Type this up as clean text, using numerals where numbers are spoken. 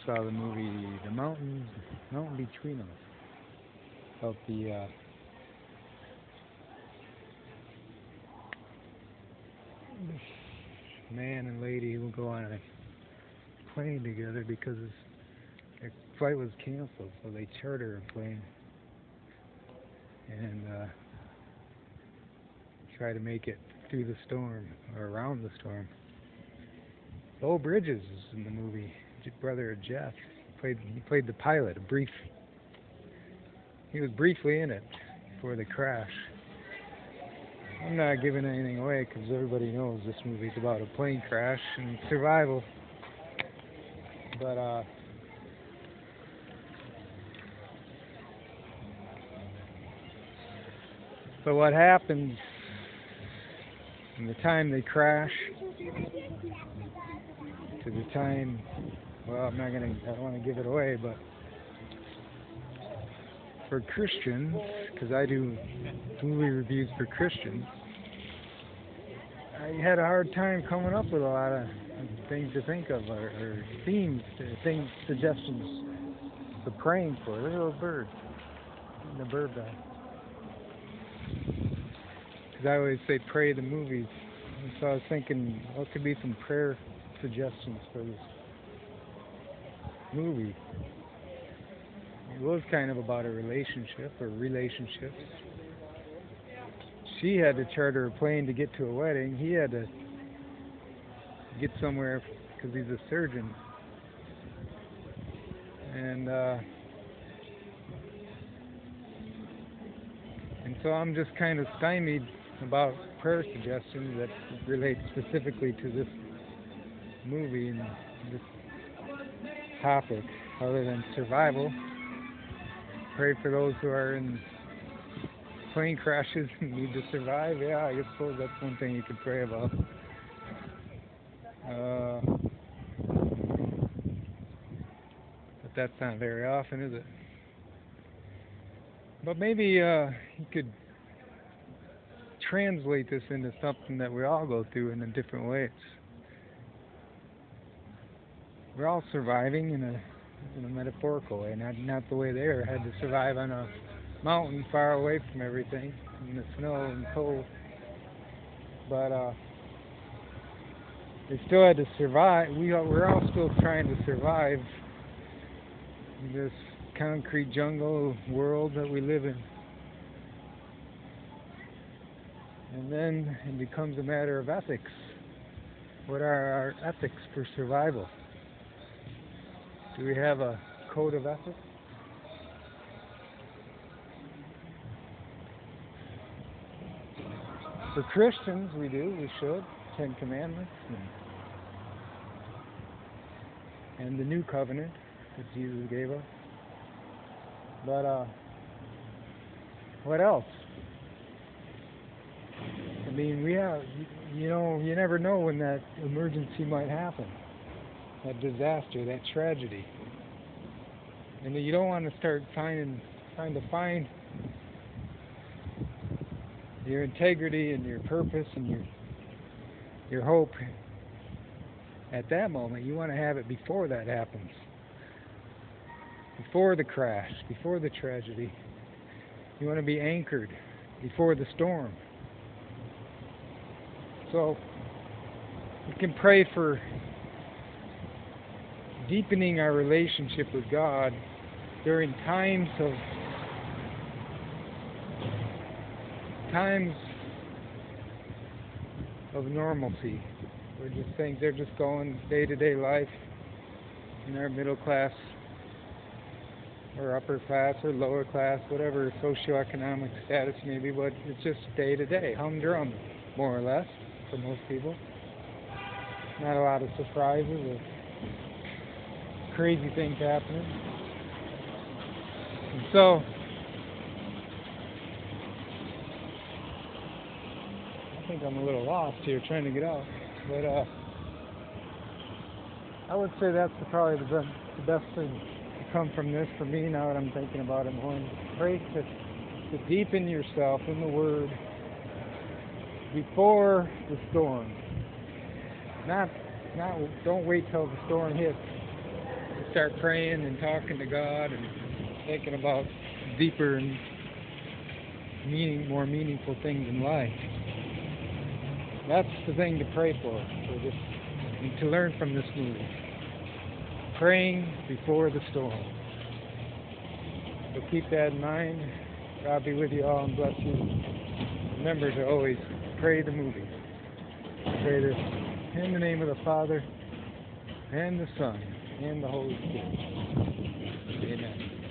saw the movie The Mountain Between Us, about the this man and lady who go on a plane together because their flight was canceled, so they charter a plane and try to make it through the storm or around the storm. Beau Bridges is in the movie, brother of Jeff. He played the pilot. He was briefly in it before the crash. I'm not giving anything away because everybody knows this movie's about a plane crash and survival. But so what happens from the time they crash to the time, well, I don't want to give it away, but for Christians, because I do movie reviews for Christians, I had a hard time coming up with a lot of things to think of, or themes, suggestions for praying for. There's a little bird, and the bird died. Because I always say pray the movies, and so I was thinking, what could be some prayer suggestions for this movie? It was kind of about a relationship or relationships. She had to charter a plane to get to a wedding. He had to get somewhere because he's a surgeon. And so I'm just kind of stymied about prayer suggestions that relate specifically to this movie and this topic, other than survival. Pray for those who are in plane crashes and need to survive. Yeah, I suppose that's one thing you could pray about. But that's not very often, is it? But maybe you could translate this into something that we all go through in a different ways. We're all surviving in a metaphorical way, not the way they had to survive on a mountain far away from everything in the snow and cold. But they still had to survive. We're all still trying to survive in this concrete jungle world that we live in. And then it becomes a matter of ethics. What are our ethics for survival? Do we have a code of ethics? For Christians, we do. We should. 10 Commandments and the New Covenant that Jesus gave us. But what else? I mean, we have, you never know when that emergency might happen, that disaster, that tragedy. And you don't want to start trying to find your integrity and your purpose and your hope at that moment. You want to have it before that happens, before the crash, before the tragedy. You want to be anchored before the storm. So we can pray for deepening our relationship with God during times of normalcy, where things are just going day-to-day life in our middle class or upper class or lower class, whatever socioeconomic status may be, but it's just day-to-day, humdrum, more or less, for most people. Not a lot of surprises or crazy things happening. And so I think I'm a little lost here trying to get out, but I would say that's probably the best thing to come from this for me now that I'm thinking about it more. Pray to deepen yourself in the Word before the storm. Don't wait till the storm hits start praying and talking to God and thinking about deeper and more meaningful things in life. That's the thing to pray for this, and to learn from this movie. Praying before the storm. So keep that in mind. God be with you all and bless you. Remember to always pray the movie. Pray this in the name of the Father, and the Son, and the Holy Spirit. Amen.